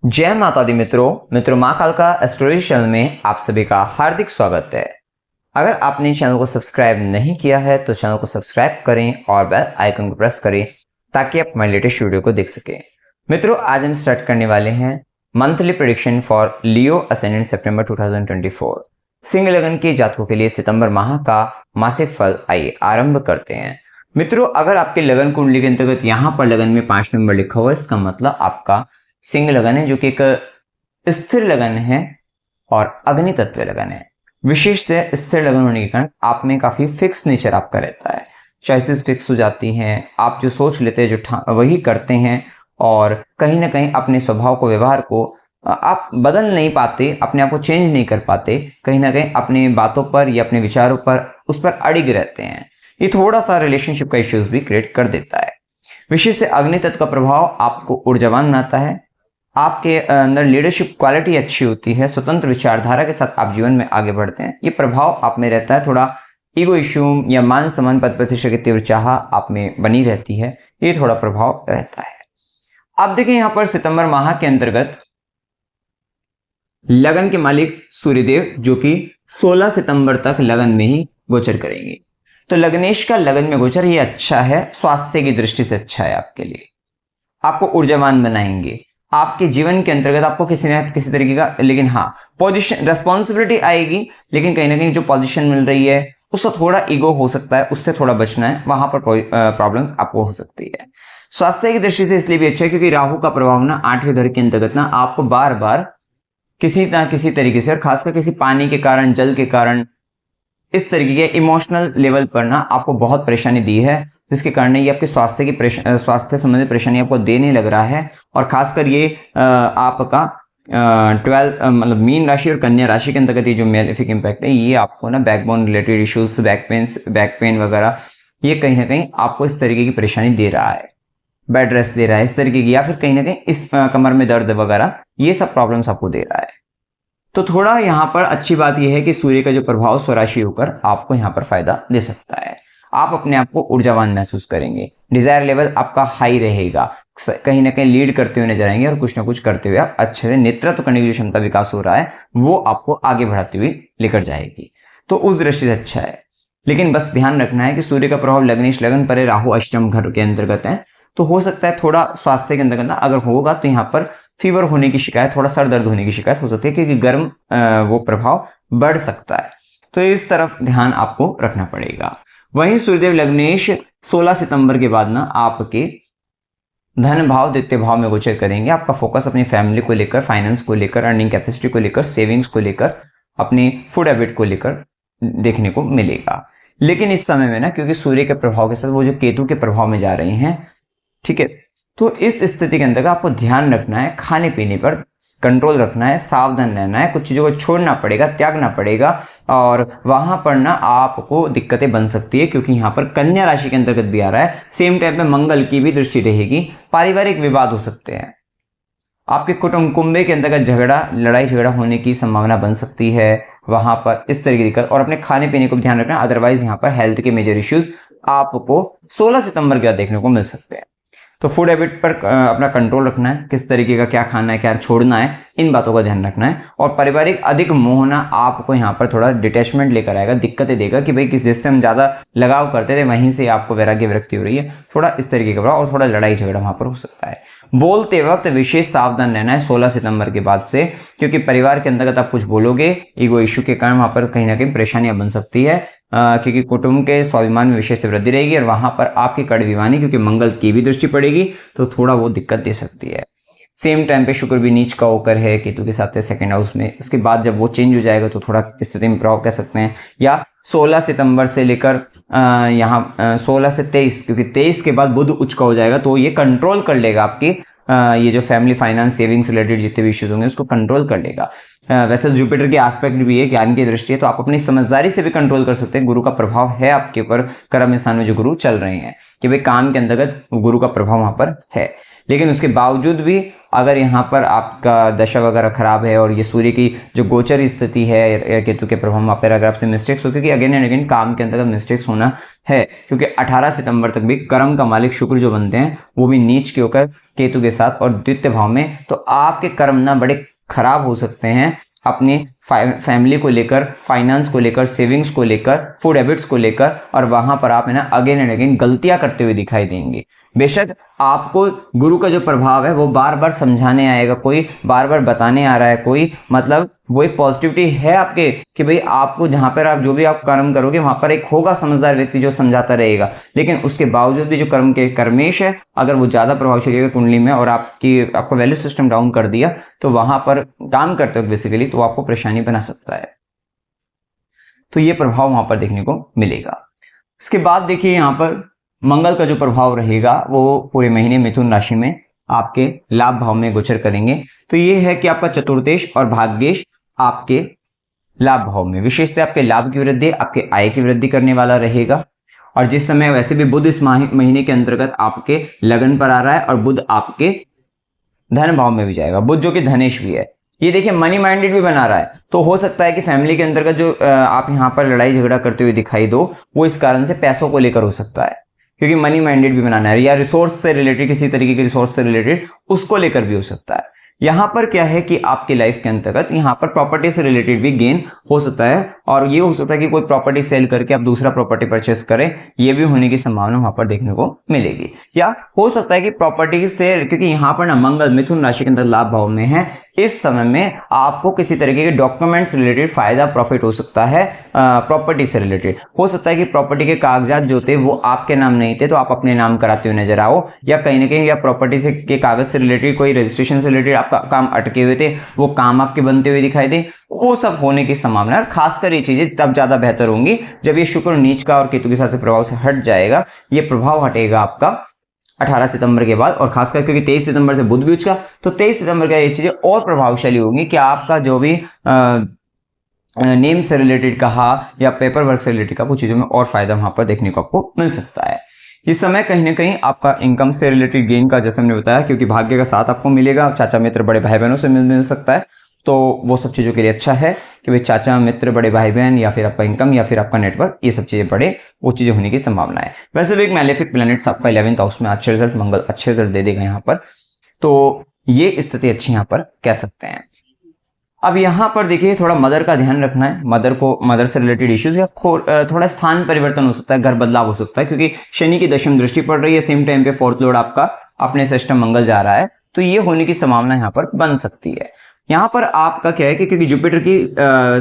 जय माता दी मित्रों माँ कालका एस्ट्रोलॉजी चैनल में आप सभी का हार्दिक स्वागत है। अगर आपने चैनल को सब्सक्राइब नहीं किया है तो चैनल को सब्सक्राइब करें और बेल आइकन को प्रेस करें ताकि आप हमारे लेटेस्ट वीडियो को देख सकें। मित्रों, आज हम स्टार्ट करने वाले हैं monthly prediction for Leo ascendant September 2024। सिंह लगन के जातकों के लिए सितंबर माह का मासिक फल आइए आरंभ करते हैं। मित्रों, अगर आपके लगन कुंडली के अंतर्गत यहाँ पर लगन में 5 नंबर लिखा हुआ है, इसका मतलब आपका सिंह लगन है, जो कि एक स्थिर लगन है और अग्नि तत्व लगन है। विशेषतः स्थिर लगन होने के कारण आप में काफी फिक्स नेचर आपका रहता है, चॉइसेस फिक्स हो जाती हैं, आप जो सोच लेते हैं वही करते हैं और कहीं ना कहीं अपने स्वभाव को, व्यवहार को आप बदल नहीं पाते, अपने आप को चेंज नहीं कर पाते, कहीं ना कहीं अपने बातों पर या अपने विचारों पर उस पर अड़िग रहते हैं। ये थोड़ा सा रिलेशनशिप का इश्यूज भी क्रिएट कर देता है। विशेष अग्नि तत्व का प्रभाव आपको ऊर्जावान बनाता है, आपके अंदर लीडरशिप क्वालिटी अच्छी होती है, स्वतंत्र विचारधारा के साथ आप जीवन में आगे बढ़ते हैं। ये प्रभाव आप में रहता है। थोड़ा ईगो इश्यू या मान सम्मान पद प्रतिष्ठा की तीव्र चाह आप में बनी रहती है, ये थोड़ा प्रभाव रहता है। अब देखिए यहाँ पर सितंबर माह के अंतर्गत लगन के मालिक सूर्यदेव जो कि 16 सितंबर तक लगन में ही गोचर करेंगे। तो लग्नेश का लगन में गोचर ये अच्छा है, स्वास्थ्य की दृष्टि से अच्छा है आपके लिए, आपको ऊर्जावान बनाएंगे, आपके जीवन के अंतर्गत आपको किसी न किसी तरीके का, लेकिन हाँ पोजीशन रिस्पॉन्सिबिलिटी आएगी, लेकिन कहीं ना कहीं जो पोजीशन मिल रही है उसका थोड़ा ईगो हो सकता है, उससे थोड़ा बचना है, वहां पर प्रॉब्लम्स आपको हो सकती है। स्वास्थ्य की दृष्टि से इसलिए भी अच्छा है क्योंकि राहु का प्रभाव ना 8वें घर के अंतर्गत ना आपको बार बार किसी ना किसी तरीके से, और खासकर किसी पानी के कारण, जल के कारण, इस तरीके के इमोशनल लेवल पर ना आपको बहुत परेशानी दी है, जिसके कारण ये आपके स्वास्थ्य संबंधित परेशानी आपको देने लग रहा है। और खासकर ये आपका 12 मतलब मीन राशि और कन्या राशि के अंतर्गत ये जो मेलेफिक इंपैक्ट है, ये आपको ना backbone related issues, back pain वगैरह, ये कहीं ना कहीं आपको इस तरीके की परेशानी दे रहा है, बेड रेस्ट दे रहा है इस तरीके की, या फिर कहीं ना कहीं इस कमर में दर्द वगैरह, ये सब प्रॉब्लम्स आपको दे रहा है। तो थोड़ा यहाँ पर अच्छी बात यह है कि सूर्य का जो प्रभाव स्वराशि होकर आपको यहाँ पर फायदा दे सकता है। आप अपने आप को ऊर्जावान महसूस करेंगे, डिजायर लेवल आपका हाई रहेगा, कहीं ना कहीं लीड करते हुए नजर आएंगे और कुछ ना कुछ करते हुए आप अच्छे से नेतृत्व करने की जो क्षमता विकास हो रहा है वो आपको आगे बढ़ाते हुए लेकर जाएगी। तो उस दृष्टि से अच्छा है, लेकिन बस ध्यान रखना है कि सूर्य का प्रभाव लग्नेश लगन पर है, राहु अष्टम घर के अंतर्गत है, तो हो सकता है थोड़ा स्वास्थ्य के अंतर्गत अगर होगा तो यहाँ पर फीवर होने की शिकायत, थोड़ा सर दर्द होने की शिकायत हो सकती है, क्योंकि गर्म वो प्रभाव बढ़ सकता है। तो इस तरफ ध्यान आपको रखना पड़ेगा। वहीं सूर्यदेव लग्नेश 16 सितंबर के बाद ना आपके धन भाव, द्वितीय भाव में गोचर करेंगे। आपका फोकस अपनी फैमिली को लेकर, फाइनेंस को लेकर, अर्निंग कैपेसिटी को लेकर, सेविंग्स को लेकर, अपनी फूड हैबिट को लेकर देखने को मिलेगा। लेकिन इस समय में ना, क्योंकि सूर्य के प्रभाव के साथ वो जो केतु के प्रभाव में जा रहे हैं, ठीक है, तो इस स्थिति के अंतर्गत आपको ध्यान रखना है, खाने पीने पर कंट्रोल रखना है, सावधान रहना है, कुछ चीजों को छोड़ना पड़ेगा, त्यागना पड़ेगा, और वहां पर ना आपको दिक्कतें बन सकती है, क्योंकि यहाँ पर कन्या राशि के अंतर्गत भी आ रहा है, सेम टाइम पे मंगल की भी दृष्टि रहेगी, पारिवारिक विवाद हो सकते हैं, आपके कुंभे के अंतर्गत लड़ाई झगड़ा होने की संभावना बन सकती है, वहां पर इस तरीके की, और अपने खाने पीने को भी ध्यान रखना। अदरवाइज यहाँ पर हेल्थ के मेजर इश्यूज आपको 16 सितंबर के बाद देखने को मिल सकते हैं। तो फूड हैबिट पर अपना कंट्रोल रखना है, किस तरीके का क्या खाना है, क्या छोड़ना है, इन बातों का ध्यान रखना है। और पारिवारिक अधिक मोहना आपको यहाँ पर थोड़ा डिटैचमेंट लेकर आएगा, दिक्कतें देगा कि भाई जिससे हम ज्यादा लगाव करते थे वहीं से आपको वैराग्य विरक्ति हो रही है, थोड़ा इस तरीके का प्रभाव, और थोड़ा लड़ाई झगड़ा वहां पर हो सकता है। बोलते वक्त विशेष सावधान रहना है 16 सितंबर के बाद से, क्योंकि परिवार के अंतर्गत आप कुछ बोलोगे, ईगो इश्यू के कारण वहां पर कहीं ना कहीं परेशानियां बन सकती है, क्योंकि कुटुंब के स्वाभिमान में विशेष वृद्धि रहेगी, और वहां पर आपकी कड़वीवानी, क्योंकि मंगल की भी दृष्टि पड़ेगी, तो थोड़ा वो दिक्कत दे सकती है। सेम टाइम पे शुक्र भी नीच का होकर है केतु के साथ है सेकंड हाउस में, इसके बाद जब वो चेंज हो जाएगा तो थोड़ा स्थिति में प्रभाव कह सकते हैं। या 16 सितंबर से लेकर यहाँ 16 से 23, क्योंकि 23 के बाद बुध उच्च का हो जाएगा, तो ये कंट्रोल कर लेगा आपकी ये जो फैमिली फाइनेंस, सेविंग्स रिलेटेड जितने भी इश्यूज होंगे उसको कंट्रोल कर लेगा। वैसे जुपिटर के एस्पेक्ट भी है, ज्ञान की दृष्टि है, तो आप अपनी समझदारी से भी कंट्रोल कर सकते हैं। गुरु का प्रभाव है आपके ऊपर, कर्म स्थान में जो गुरु चल रहे हैं, कि भाई काम के अंतर्गत गुरु का प्रभाव वहां पर है, लेकिन उसके बावजूद भी अगर यहाँ पर आपका दशा वगैरह खराब है और ये सूर्य की जो गोचर स्थिति है या केतु के प्रभाव में, अगर आपसे मिस्टेक्स हो, क्योंकि अगेन एंड अगेन काम के अंतर्गत मिस्टेक्स होना है, क्योंकि 18 सितंबर तक भी कर्म का मालिक शुक्र जो बनते हैं वो भी नीच के होकर केतु के साथ और द्वितीय भाव में, तो आपके कर्म ना बड़े खराब हो सकते हैं अपनी फैमिली को लेकर, फाइनेंस को लेकर, सेविंग्स को लेकर, फूड हैबिट्स को लेकर, और वहां पर आप है ना अगेन एंड अगेन गलतियां करते हुए दिखाई देंगे। बेशक आपको गुरु का जो प्रभाव है वो बार बार समझाने आएगा, कोई बार बार बताने आ रहा है, कोई मतलब वो एक पॉजिटिविटी है आपके कि भाई आपको जहां पर आप जो भी आप कर्म करोगे वहां पर एक होगा समझदार व्यक्ति जो समझाता रहेगा, लेकिन उसके बावजूद भी जो कर्म के कर्मेश है अगर वो ज्यादा प्रभावशाली है कुंडली में और आपको वैल्यू सिस्टम डाउन कर दिया तो वहां पर काम करते वक्त बेसिकली तो आपको परेशानी बना सकता है। तो ये प्रभाव वहां पर देखने को मिलेगा। इसके बाद देखिए यहाँ पर मंगल का जो प्रभाव रहेगा वो पूरे महीने मिथुन राशि में आपके लाभ भाव में गोचर करेंगे। तो ये है कि आपका चतुर्थेश और भाग्येश आपके लाभ भाव में, विशेषतः आपके लाभ की वृद्धि, आपके आय की वृद्धि करने वाला रहेगा। और जिस समय वैसे भी बुध इस महीने के अंतर्गत आपके लगन पर आ रहा है और बुध आपके धन भाव में भी जाएगा, बुध जो कि धनेश भी है, ये देखिए मनी माइंडेड भी बना रहा है। तो हो सकता है कि फैमिली के अंतर्गत जो आप यहाँ पर लड़ाई झगड़ा करते हुए दिखाई दो वो इस कारण से पैसों को लेकर हो सकता है, क्योंकि मनी माइंडेड भी बनाना है, या रिसोर्स से रिलेटेड, किसी तरीके के रिसोर्स से रिलेटेड उसको लेकर भी हो सकता है। यहाँ पर क्या है कि आपकी लाइफ के अंतर्गत यहाँ पर प्रॉपर्टी से रिलेटेड भी गेन हो सकता है, और ये हो सकता है कि कोई प्रॉपर्टी सेल करके आप दूसरा प्रॉपर्टी परचेस करें, ये भी होने की संभावना वहां पर देखने को मिलेगी। या हो सकता है कि प्रॉपर्टी से, क्योंकि यहाँ पर ना मंगल मिथुन राशि के अंदर लाभ भाव में है, इस समय में आपको किसी तरीके के डॉक्यूमेंट्स रिलेटेड फायदा प्रॉफिट हो सकता है। प्रॉपर्टी से रिलेटेड हो सकता है कि प्रॉपर्टी के कागजात जो थे वो आपके नाम नहीं थे तो आप अपने नाम कराते हुए नजर आओ, या कहीं ना कहीं या प्रॉपर्टी से के कागज से रिलेटेड कोई रजिस्ट्रेशन से रिलेटेड आपका काम अटके हुए थे वो काम आपके बनते हुए दिखाई दे, वो सब होने की संभावना है। खासकर ये चीजें तब ज्यादा बेहतर होंगी जब ये शुक्र नीच का और केतु के साथ से प्रभाव से हट जाएगा। ये प्रभाव हटेगा आपका 18 सितंबर के बाद, और खासकर क्योंकि 23 सितंबर से बुध भी उचका, तो 23 सितंबर का ये चीजें और प्रभावशाली होंगी कि आपका जो भी नेम से रिलेटेड कहा या पेपर वर्क से रिलेटेड का वो चीजों में और फायदा वहां पर देखने को आपको मिल सकता है। इस समय कहीं ना कहीं आपका इनकम से रिलेटेड गेन का, जैसे हमने बताया, क्योंकि भाग्य का साथ आपको मिलेगा, चाचा मित्र बड़े भाई बहनों से मिल सकता है, तो वो सब चीज़ों के लिए अच्छा है कि भाई चाचा मित्र बड़े भाई बहन या फिर आपका इनकम या फिर आपका नेटवर्क, ये सब चीज़ें बड़े वो चीज़ें होने की संभावना है। वैसे भी एक मैलेफिक प्लैनेट्स आपका 11th हाउस में अच्छे रिजल्ट, मंगल अच्छे रिजल्ट दे देगा यहाँ पर, तो ये स्थिति अच्छी यहाँ पर कह सकते हैं। अब यहाँ पर देखिए थोड़ा मदर का ध्यान रखना है, मदर से रिलेटेड इश्यूज या थोड़ा स्थान परिवर्तन हो सकता है, घर बदलाव हो सकता है, क्योंकि शनि की दशम दृष्टि पड़ रही है, सेम टाइम पे फोर्थ लॉर्ड आपका अपने सिस्टम मंगल जा रहा है, तो ये होने की संभावना यहाँ पर बन सकती है। यहाँ पर आपका क्या है कि क्योंकि जुपिटर की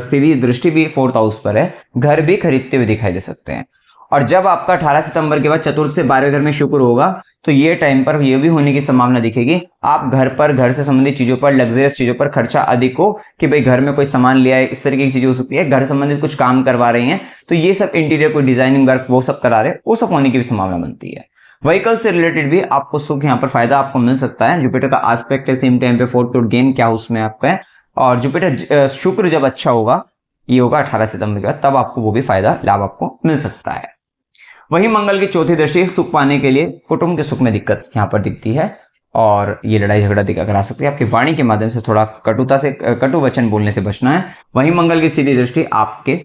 सीधी दृष्टि भी 4th हाउस पर है, घर भी खरीदते हुए दिखाई दे सकते हैं। और जब आपका 18 सितंबर के बाद चतुर्थ से 12वें घर में शुक्र होगा तो ये टाइम पर ये भी होने की संभावना दिखेगी आप घर से संबंधित चीजों पर, लग्जरियस चीजों पर खर्चा अधिक हो, कि भाई घर में कोई सामान ले आए, इस तरीके की चीजें हो सकती है, घर संबंधित कुछ काम करवा रही हैं तो ये सब इंटीरियर कोई डिजाइनिंग वर्क वो सब करा रहे, वो सब होने की भी संभावना बनती है। व्हीकल से रिलेटेड भी आपको सुख यहाँ पर फायदा आपको मिल सकता है। जुपिटर का एस्पेक्ट है, सेम टाइम पे 4th लॉर्ड गेन क्या उसमें आपका है, और जुपिटर शुक्र जब अच्छा होगा, ये होगा 18 सितंबर के बाद, तब आपको वो भी फायदा लाभ आपको मिल सकता है। वही मंगल की चौथी दृष्टि सुख पाने के लिए कुटुंब के सुख में दिक्कत यहाँ पर दिखती है, और ये लड़ाई झगड़ा दिखा करा सकती है। आपकी वाणी के माध्यम से थोड़ा कटु वचन बोलने से बचना है। वही मंगल की सीधी दृष्टि आपके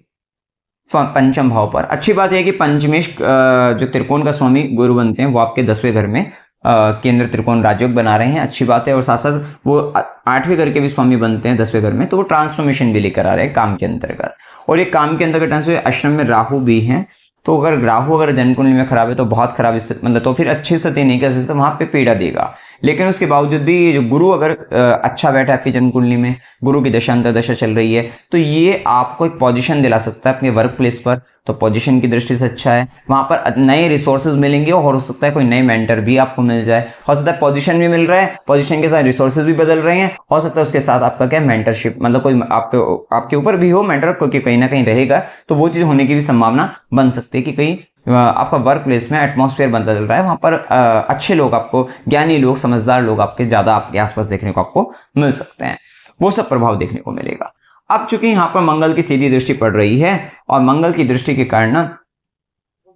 पंचम भाव पर, अच्छी बात है कि पंचमेश जो त्रिकोण का स्वामी गुरु बनते हैं वो आपके 10वें घर में केंद्र त्रिकोण राजयोग बना रहे हैं, अच्छी बात है। और साथ साथ वो 8वें घर के भी स्वामी बनते हैं 10वें घर में, तो वो ट्रांसफॉर्मेशन भी लेकर आ रहे हैं काम के अंतर्गत। और ये काम के अंतर्गत ट्रांसफॉर्मेशन, अष्टम में राहु भी हैं, तो अगर राहु अगर जन्म कुंडली में खराब है तो बहुत खराब स्थिति, मतलब तो फिर अच्छी स्थिति नहीं कर सकते, तो वहां पे पीड़ा देगा। लेकिन उसके बावजूद भी ये जो गुरु अगर अच्छा बैठा है आपकी जन्म कुंडली में, गुरु की दशा अंतर्दशा चल रही है, तो ये आपको एक पोजीशन दिला सकता है अपने वर्क प्लेस पर, तो पोजीशन की दृष्टि से अच्छा है। वहां पर नए रिसोर्सेज मिलेंगे और हो सकता है कोई नए मेंटर भी आपको मिल जाए, हो सकता है पोजीशन भी मिल रहा है, पोजीशन के साथ रिसोर्सेज भी बदल रहे हैं, हो सकता है उसके साथ आपका क्या मेंटरशिप, मतलब कोई आपके ऊपर भी हो मेंटर, क्योंकि कहीं ना कहीं रहेगा, तो वो चीज होने की भी संभावना बन सकती है कि कहीं आपका वर्क प्लेस में एटमॉस्फेयर बदल रहा है, वहां पर अच्छे लोग आपको, ज्ञानी लोग, समझदार लोग आपके ज्यादा आपके आसपास देखने को आपको मिल सकते हैं, वो सब प्रभाव देखने को मिलेगा। अब चूंकि यहाँ पर मंगल की सीधी दृष्टि पड़ रही है और मंगल की दृष्टि के कारण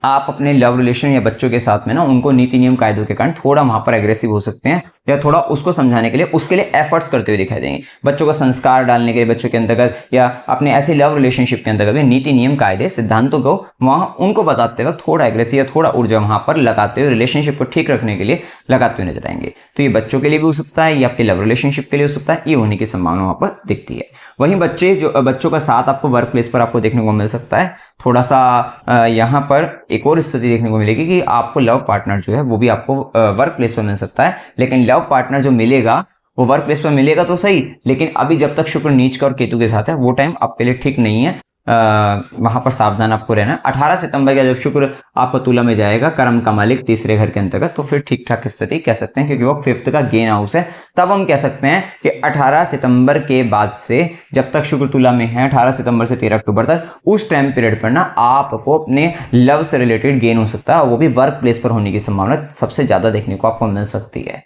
आप अपने लव रिलेशन या बच्चों के साथ में ना उनको नीति नियम कायदों के कारण थोड़ा वहां पर एग्रेसिव हो सकते हैं, या थोड़ा उसको समझाने के लिए उसके लिए एफर्ट्स करते हुए दिखाई देंगे। बच्चों का संस्कार डालने के लिए बच्चों के अंतर्गत या अपने ऐसे लव रिलेशनशिप के अंतर्गत भी नीति नियम कायदे सिद्धांतों को वहां उनको बताते वक्त थोड़ा एग्रेसिव या थोड़ा ऊर्जा वहां पर लगाते हुए रिलेशनशिप को ठीक रखने के लिए लगाते हुए नजर आएंगे। तो ये बच्चों के लिए भी हो सकता है, ये आपके लव रिलेशनशिप के लिए हो सकता है, ये होने की संभावना वहां पर दिखती है। वहीं बच्चों का साथ आपको वर्क प्लेस पर आपको देखने को मिल सकता है। थोड़ा सा यहाँ पर एक और स्थिति देखने को मिलेगी कि आपको लव पार्टनर जो है वो भी आपको वर्क प्लेस पर मिल सकता है, लेकिन लव पार्टनर जो मिलेगा वो वर्क प्लेस पर मिलेगा तो सही, लेकिन अभी जब तक शुक्र नीच का और केतु के साथ है वो टाइम आपके लिए ठीक नहीं है। वहां पर सावधान आपको रहना है। 18 सितंबर का जब शुक्र आपका तुला में जाएगा, कर्म का मालिक तीसरे घर के अंतर्गत, तो फिर ठीक ठाक स्थिति कह सकते हैं, क्योंकि वो 5th का गेन हाउस है। तब हम कह सकते हैं कि 18 सितंबर के बाद से जब तक शुक्र तुला में है, 18 सितंबर से 13 अक्टूबर तक, उस टाइम पीरियड पर ना आपको अपने लव से रिलेटेड गेन हो सकता है, वो भी वर्क प्लेस पर होने की संभावना सबसे ज्यादा देखने को आपको मिल सकती है।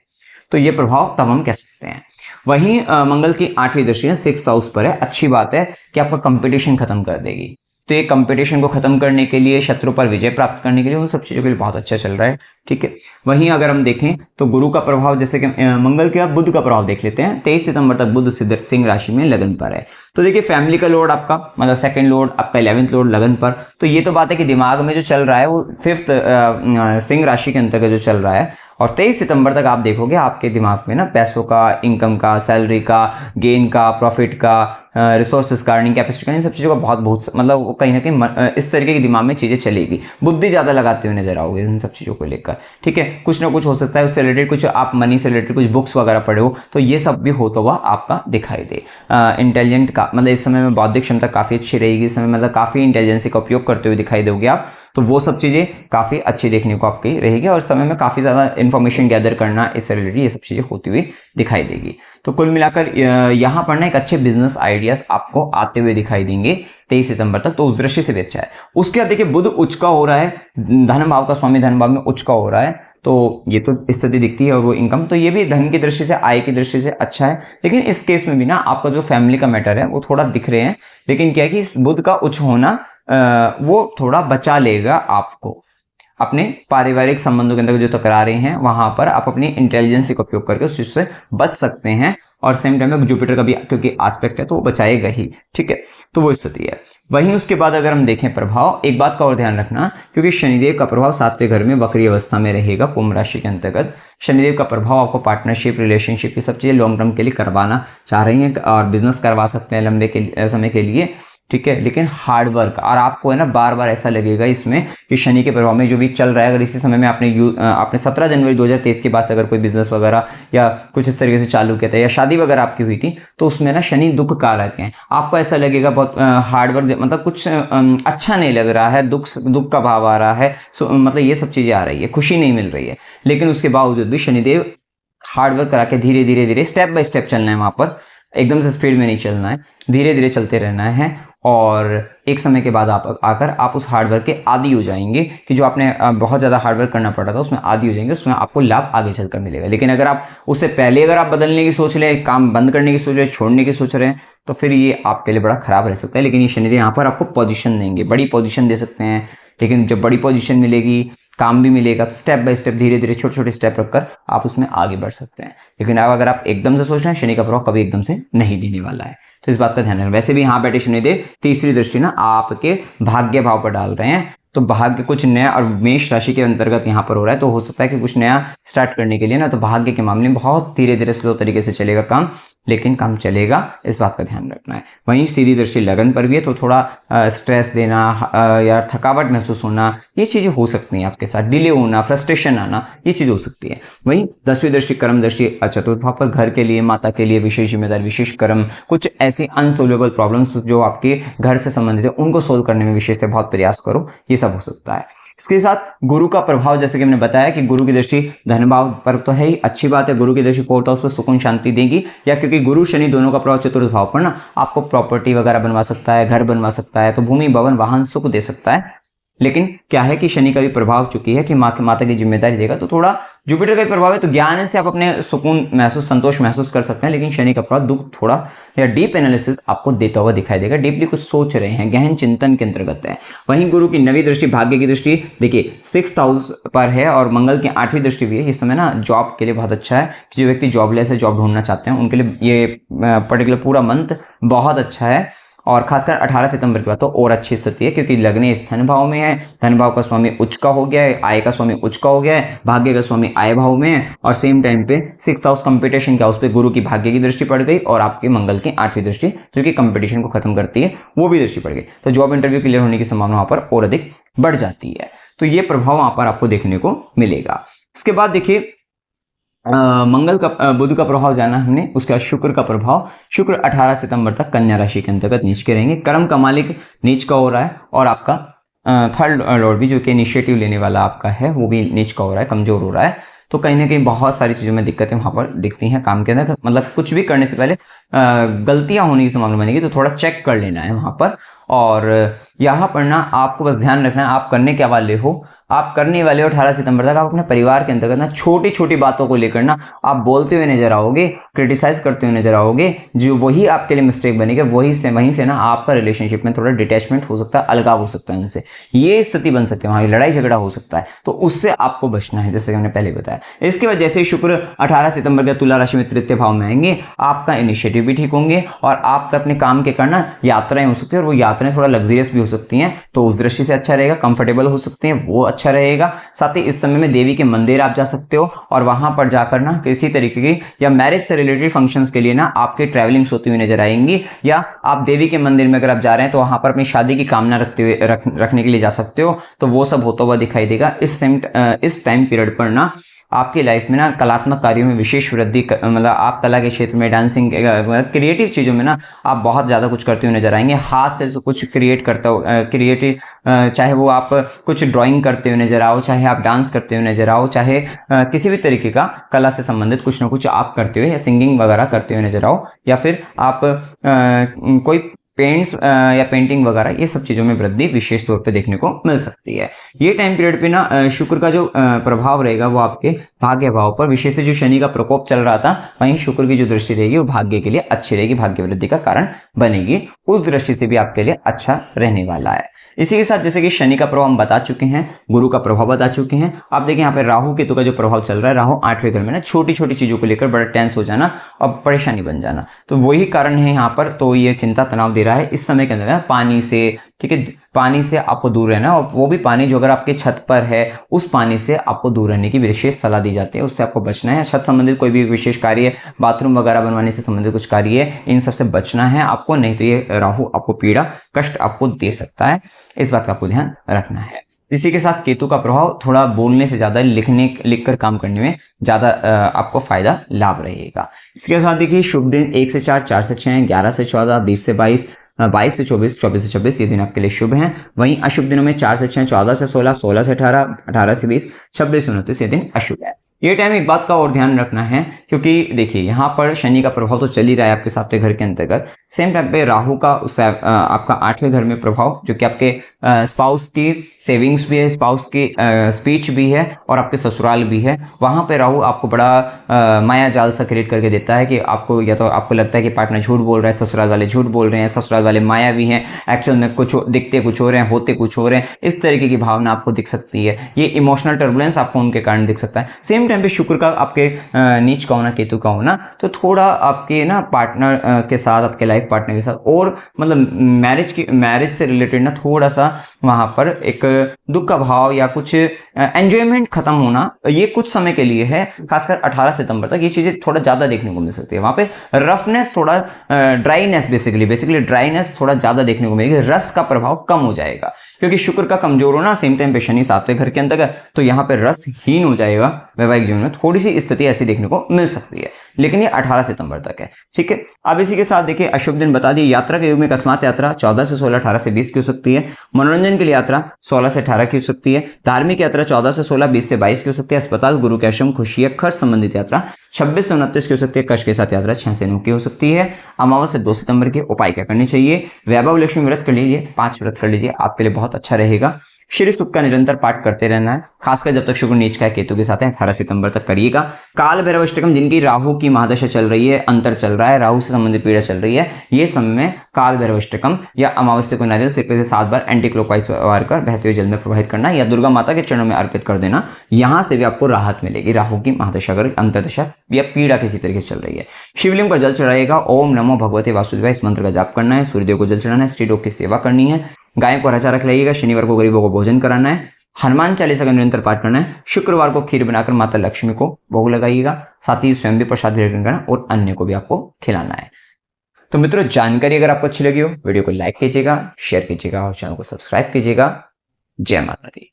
तो ये प्रभाव तब हम कह सकते हैं। वहीं मंगल की 8वीं दृष्टि 6th हाउस पर है। अच्छी बात है कि आपका कंपटीशन खत्म कर देगी, तो ये कंपटीशन को खत्म करने के लिए, शत्रु पर विजय प्राप्त करने के लिए, उन सब चीजों के लिए बहुत अच्छा चल रहा है। ठीक है। वहीं अगर हम देखें तो गुरु का प्रभाव, जैसे कि मंगल के बाद बुध का प्रभाव देख लेते हैं। 23 सितंबर तक बुध सिंह राशि में लगन पर है। तो देखिए फैमिली का लोड आपका, मतलब सेकंड लोड आपका, 11th लोड लगन पर। तो ये तो बात है कि दिमाग में जो चल रहा है वो 5th सिंह राशि के अंतर्गत जो चल रहा है, और 23 सितंबर तक आप देखोगे आपके दिमाग में ना पैसों का, इनकम का, सैलरी का, गेन का, प्रॉफिट का, रिसोर्सेस का, अर्निंग कैपेसिटी का, इन सब चीज़ों का बहुत मतलब कहीं ना कहीं इस तरीके के दिमाग में चीज़ें चलेगी। बुद्धि ज़्यादा लगाते हुए नजर आओगे इन सब चीज़ों को लेकर। ठीक है। कुछ ना कुछ हो सकता है उससे रिलेटेड, कुछ आप मनी से रिलेटेड कुछ बुक्स वगैरह पढ़े हो, तो ये सब भी होता हुआ आपका दिखाई दे। इंटेलिजेंट का मतलब इस समय में बौद्धिक क्षमता काफ़ी अच्छी रहेगी। इस समय मतलब काफ़ी इंटेलिजेंसी का उपयोग करते हुए दिखाई दोगे आप, तो वो सब चीज़ें काफ़ी अच्छी देखने को आपकी रहेगी, और समय में काफ़ी ज़्यादा इन्फॉर्मेशन गैदर करना, इससे रिलेटेड ये सब चीज़ें होती हुई दिखाई देगी। तो कुल मिलाकर यहाँ पर ना एक अच्छे बिजनेस आइडियाज आपको आते हुए दिखाई देंगे 23 सितंबर तक, तो उस दृष्टि से भी अच्छा है। उसके बाद देखिए बुध उच्च का हो रहा है, धन भाव का स्वामी धन भाव में उच्च का हो रहा है, तो ये तो स्थिति दिखती है। और वो इनकम, तो ये भी धन की दृष्टि से, आय की दृष्टि से अच्छा है। लेकिन इस केस में भी ना आपका जो फैमिली का मैटर है वो थोड़ा दिख रहे हैं, लेकिन क्या है कि इस बुध का उच्च होना वो थोड़ा बचा लेगा आपको अपने पारिवारिक संबंधों के अंदर जो तकरारें हैं वहां पर आप अपनी इंटेलिजेंस का उपयोग करके उस चीज से बच सकते हैं। और सेम टाइम में जुपिटर का भी क्योंकि एस्पेक्ट है तो वो बचाएगा ही। ठीक है। तो वो स्थिति है। वहीं उसके बाद अगर हम देखें प्रभाव, एक बात का और ध्यान रखना, क्योंकि शनिदेव का प्रभाव 7वें घर में वक्री अवस्था में रहेगा कुंभ राशि के अंतर्गत। शनिदेव का प्रभाव आपको पार्टनरशिप, रिलेशनशिप, ये सब चीजें लॉन्ग टर्म के लिए करवाना चाह रही हैं, और बिजनेस करवा सकते हैं लंबे समय के लिए। ठीक है। लेकिन हार्ड वर्क, और आपको है ना बार बार ऐसा लगेगा इसमें कि शनि के प्रभाव में जो भी चल रहा है, अगर इसी समय में आपने 17 जनवरी 2023 के बाद से अगर कोई बिजनेस वगैरह या कुछ इस तरीके से चालू किया था, या शादी वगैरह आपकी हुई थी, तो उसमें ना शनि दुख कारक है। आपको ऐसा लगेगा बहुत हार्ड वर्क, मतलब कुछ अच्छा नहीं लग रहा है, दुख का भाव आ रहा है, मतलब ये सब चीजें आ रही है, खुशी नहीं मिल रही है। लेकिन उसके बावजूद भी शनिदेव हार्ड वर्क करा के धीरे धीरे स्टेप बाय स्टेप चलना है, वहां पर एकदम से स्पीड में नहीं चलना है, धीरे धीरे चलते रहना है। और एक समय के बाद आप उस हार्डवर्क के आदी हो जाएंगे, कि जो आपने बहुत ज़्यादा हार्डवर्क करना पड़ा था उसमें आदी हो जाएंगे, उसमें आपको लाभ आगे चलकर मिलेगा। लेकिन अगर आप उससे पहले अगर आप बदलने की सोच रहे हैं, काम बंद करने की सोच रहे हैं, छोड़ने की सोच रहे हैं, तो फिर ये आपके लिए बड़ा खराब रह सकता है। लेकिन ये शनिदेव यहाँ पर आपको पोजीशन देंगे, बड़ी पोजीशन दे सकते हैं। लेकिन जब बड़ी पोजीशन मिलेगी, काम भी मिलेगा, तो स्टेप बाय स्टेप धीरे धीरे छोटे छोटे स्टेप रखकर आप उसमें आगे बढ़ सकते हैं। लेकिन अब अगर आप एकदम से सोच रहे हैं, शनि का प्रभाव कभी एकदम से नहीं देने वाला है, तो इस बात का ध्यान रखें। वैसे भी यहाँ बैठे शनिदेव तीसरी दृष्टि ना आपके भाग्य भाव पर डाल रहे हैं, तो भाग्य कुछ नया, और मेष राशि के अंतर्गत यहाँ पर हो रहा है, तो हो सकता है कि कुछ नया स्टार्ट करने के लिए ना, तो भाग्य के मामले में बहुत धीरे धीरे स्लो तरीके से चलेगा काम, लेकिन काम चलेगा, इस बात का ध्यान रखना है। वहीं सीधी दृष्टि लगन पर भी है, तो थोड़ा स्ट्रेस देना या थकावट महसूस होना, ये चीजें हो सकती हैं आपके साथ, डिले होना, फ्रस्ट्रेशन आना, ये चीज हो सकती है। वहीं 10वीं दृष्टि कर्म दृष्टि चतुर्थ भाव पर, घर के लिए, माता के लिए विशेष जिम्मेदारी, विशेष कर्म, कुछ ऐसी अनसोल्वेबल प्रॉब्लम्स जो आपके घर से संबंधित है उनको सोल्व करने में विशेष से बहुत प्रयास करो, ये सब हो सकता है। इसके साथ गुरु का प्रभाव, जैसे कि हमने बताया कि गुरु की दृष्टि धन भाव पर तो है ही, अच्छी बात है। गुरु की दृष्टि 4th हाउस पर सुकून शांति देगी, या क्योंकि गुरु शनि दोनों का प्रभाव चतुर्थ भाव पर ना आपको प्रॉपर्टी वगैरह बनवा सकता है, घर बनवा सकता है, तो भूमि भवन वाहन सुख दे सकता है। लेकिन क्या है कि शनि का भी प्रभाव चुकी है कि माता की जिम्मेदारी देगा, तो थोड़ा जुपिटर का भी प्रभाव है, तो ज्ञान से आप अपने सुकून महसूस, संतोष महसूस कर सकते हैं। लेकिन शनि का प्रभाव दुख थोड़ा या डीप एनालिसिस आपको देता हुआ दिखाई देगा, डीपली कुछ सोच रहे हैं, गहन चिंतन के अंतर्गत है। वहीं गुरु की 9वीं दृष्टि, भाग्य की दृष्टि देखिए 6th हाउस पर है और मंगल की 8वीं दृष्टि भी है। इस समय ना जॉब के लिए बहुत अच्छा है, कि जो व्यक्ति जॉबलेस है, जॉब ढूंढना चाहते हैं, उनके लिए ये पर्टिकुलर पूरा मंथ बहुत अच्छा है। और खासकर 18 सितंबर के बाद तो और अच्छी स्थिति है, क्योंकि लग्नेश धन भाव में है, धन भाव का स्वामी उच्च का हो गया है, आय का स्वामी उच्च का हो गया है, भाग्य का स्वामी आय भाव में है, और सेम टाइम पे 6th हाउस कंपटीशन का, उस पर गुरु की भाग्य की दृष्टि पड़ गई और आपके मंगल की 8वीं दृष्टि जो कि कंपटीशन को खत्म करती है वो भी दृष्टि पड़ गई। तो जॉब इंटरव्यू क्लियर होने की संभावना वहां पर और अधिक बढ़ जाती है। तो ये प्रभाव वहां पर आपको देखने को मिलेगा। इसके बाद देखिए मंगल का, बुध का प्रभाव जाना हमने, उसके बाद शुक्र का प्रभाव। शुक्र 18 सितंबर तक कन्या राशि के अंतर्गत नीच के रहेंगे। कर्म का मालिक नीच का हो रहा है और आपका थर्ड लॉर्ड भी जो कि इनिशिएटिव लेने वाला आपका है वो भी नीच का हो रहा है, कमजोर हो रहा है। तो कहीं ना कहीं बहुत सारी चीज़ों में दिक्कतें वहाँ पर दिखती हैं काम के अंदर। मतलब कुछ भी करने से पहले गलतियां होने की संभावना बनेगी, तो थोड़ा चेक कर लेना है वहाँ पर। और यहाँ पर ना आपको बस ध्यान रखना है आप करने क्या वाले हो। आप करने वाले हो 18 सितंबर तक आप अपने परिवार के अंतर्गत ना छोटी छोटी बातों को लेकर ना आप बोलते हुए नजर आओगे, क्रिटिसाइज करते हुए नजर आओगे, जो वही आपके लिए मिस्टेक बनेगा। वहीं से ना आपका रिलेशनशिप में थोड़ा डिटैचमेंट हो सकता है, अलगाव हो सकता है उनसे, ये स्थिति बन सकती है, वहाँ लड़ाई झगड़ा हो सकता है। तो उससे आपको बचना है, जैसे हमने पहले बताया। इसके बाद जैसे ही शुक्र 18 सितंबर के तुला राशि में तृतीय भाव में आएंगे, आपका इनिशिएटिव भी ठीक होंगे और आपका अपने काम के करना यात्राएं हो सकती है, और वो यात्राएं थोड़ा लग्जरियस भी हो सकती हैं, तो उस दृष्टि से अच्छा रहेगा। कंफर्टेबल हो सकते हैं, वो अच्छा रहेगा। साथ ही इस समय में देवी के मंदिर आप जा सकते हो और वहां पर जाकर ना किसी तरीके की या मैरिज से रिलेटेड फंक्शंस के लिए ना आपके ट्रैवलिंग्स होती हुई नजर आएंगी, या आप देवी के मंदिर में अगर आप जा रहे हैं तो वहां पर अपनी शादी की कामना रखने के लिए जा सकते हो। तो वो सब होता हुआ दिखाई देगा। इस टाइम पीरियड पर ना आपकी लाइफ में ना कलात्मक कार्यों में विशेष वृद्धि, मतलब आप कला के क्षेत्र में, डांसिंग, क्रिएटिव चीज़ों में ना आप बहुत ज़्यादा कुछ करते हुए नजर आएंगे। हाथ से कुछ क्रिएट करता हो, क्रिएटिव, चाहे वो आप कुछ ड्राइंग करते हुए नजर आओ, चाहे आप डांस करते हुए नजर आओ, चाहे किसी भी तरीके का कला से संबंधित कुछ ना कुछ आप करते हुए या सिंगिंग वगैरह करते हुए नजर आओ, या फिर आप कोई पेंट्स या पेंटिंग वगैरह, ये सब चीज़ों में वृद्धि विशेष तौर पे देखने को मिल सकती है। ये टाइम पीरियड पे ना शुक्र का जो प्रभाव रहेगा वो आपके भाग्य भाव पर, विशेष जो शनि का प्रकोप चल रहा था, वहीं शुक्र की जो दृष्टि रहेगी वो भाग्य के लिए अच्छी रहेगी, भाग्य वृद्धि का कारण बनेगी। उस दृष्टि से भी आपके लिए अच्छा रहने वाला है। इसी के साथ जैसे कि शनि का प्रभाव हम बता चुके हैं, गुरु का प्रभाव बता चुके हैं। आप देखिए यहाँ पे राहु केतु का जो प्रभाव चल रहा है, राहु 8वें घर में ना छोटी छोटी चीजों को लेकर बड़ा टेंस हो जाना और परेशानी बन जाना, तो वही कारण है यहाँ पर। तो ये चिंता तनाव दे रहा है इस समय के अंदर पानी से, ठीक है, पानी से आपको दूर रहना, और वो भी पानी जो अगर आपके छत पर है उस पानी से आपको दूर रहने की विशेष सलाह दी जाती है, उससे आपको बचना है। छत संबंधित कोई भी विशेष कार्य, बाथरूम वगैरह बनवाने से संबंधित कुछ कार्य है, इन सबसे बचना है आपको, नहीं तो ये राहु आपको पीड़ा कष्ट आपको दे सकता है। इस बात का आपको ध्यान रखना है। इसी के साथ केतु का प्रभाव थोड़ा बोलने से ज्यादा लिखकर काम करने में ज्यादा आपको फायदा लाभ रहेगा। इसके साथ देखिए शुभ दिन 1 से 4, 4 से 6, 11 से 14, 20 से 22, 22 से 24, 24 से 26 ये दिन आपके लिए शुभ हैं। वहीं अशुभ दिनों में 4 से 6, 14 से 16, 16 से 18, 18 से 20, 26 से 29 ये दिन अशुभ है। ये टाइम एक बात का और ध्यान रखना है, क्योंकि देखिए यहाँ पर शनि का प्रभाव तो चल ही रहा है आपके 7वें घर के अंतर्गत, सेम टाइम पे राहु का आपका 8वें घर में प्रभाव, जो कि आपके स्पाउस की सेविंग्स भी है, स्पाउस की स्पीच भी है और आपके ससुराल भी है। वहाँ पे राहु आपको बड़ा माया जाल सा क्रिएट करके देता है कि आपको, या तो आपको लगता है कि पार्टनर झूठ बोल रहा है, ससुराल वाले झूठ बोल रहे हैं, ससुराल वाले माया भी हैं, एक्चुअल में कुछ दिखते कुछ हो रहे हैं, होते कुछ हो रहे हैं, इस तरीके की भावना आपको दिख सकती है। ये इमोशनल टर्बुलेंस आपको उनके कारण दिख सकता है। सेम टाइम पे शुक्र का आपके नीच का होना, केतु का होना, तो थोड़ा आपके ना पार्टनर के साथ, आपके लाइफ पार्टनर के साथ, और मतलब मैरिज से रिलेटेड ना थोड़ा सा वहां पर एक दुख का भाव या कुछ एंजॉयमेंट खत्म होना, ये कुछ समय के लिए है। खासकर 18 सितंबर तक ये चीजें थोड़ा ज्यादा देखने को मिल सकती है। वहां पे रफनेस, थोड़ा ड्राइनेस, बेसिकली ड्राइनेस थोड़ा ज्यादा देखने को मिलेगी। रस का प्रभाव कम हो जाएगा, क्योंकि शुक्र का कमजोर होना, सेम टाइम पे शनि 7वें घर के अंतर्गत, तो यहाँ पे रसहीन हो जाएगा। वैवाहिक जीवन में थोड़ी सी स्थिति ऐसी देखने को मिल सकती है, लेकिन ये 18 सितंबर तक है, ठीक है। अब इसी के साथ देखिए अशुभ दिन बता दिए। यात्रा के युग में अकस्मात यात्रा 14 से 16, 18 से 20 की हो सकती है। मनोरंजन के लिए यात्रा 16 से 18 की हो सकती है। धार्मिक यात्रा 14 से 16, 20 से 22 की हो सकती है। अस्पताल, गुरु के आश्रम, खुशी, खर्च संबंधित यात्रा 26 से 29 की हो सकती है। कष्ट के साथ यात्रा 6 से 9 की हो सकती है। अमावस्या 2 सितंबर के। उपाय क्या करने चाहिए? वैभव लक्ष्मी व्रत कर लीजिए, 5 व्रत कर लीजिए, आपके लिए बहुत अच्छा रहेगा। श्री सूक्त का निरंतर पाठ करते रहना है, खासकर जब तक शुक्र नीच का है, केतु के साथ है, 18 सितंबर तक करिएगा। काल भैरव अष्टकम जिनकी राहु की महादशा चल रही है, अंतर चल रहा है, राहु से संबंधित पीड़ा चल रही है, ये समय में काल भैरव अष्टकम या अमावस्या को नारियल सिर पे से 7 बार एंटी क्लॉकवाइज वार कर बहते हुए जल में प्रवाहित करना या दुर्गा माता के चरणों में अर्पित कर देना। यहां से भी आपको राहत मिलेगी राहु की महादशा अगर अंतरदशा या पीड़ा किसी तरीके से चल रही है। शिवलिंग पर जल चढ़ाएगा, ओम नमो भगवते वासुदेवाय इस मंत्र का जाप करना है, सूर्यदेव को जल चढ़ाना है, स्त्री लोग की सेवा करनी है, गाय को हरा चारा खिलाइएगा, शनिवार को गरीबों को भोजन कराना है, हनुमान चालीसा का निरंतर पाठ करना है, शुक्रवार को खीर बनाकर माता लक्ष्मी को भोग लगाइएगा, साथ ही स्वयं भी प्रसाद ग्रहण करना और अन्य को भी आपको खिलाना है। तो मित्रों, जानकारी अगर आपको अच्छी लगी हो वीडियो को लाइक कीजिएगा, शेयर कीजिएगा और चैनल को सब्सक्राइब कीजिएगा। जय माता दी।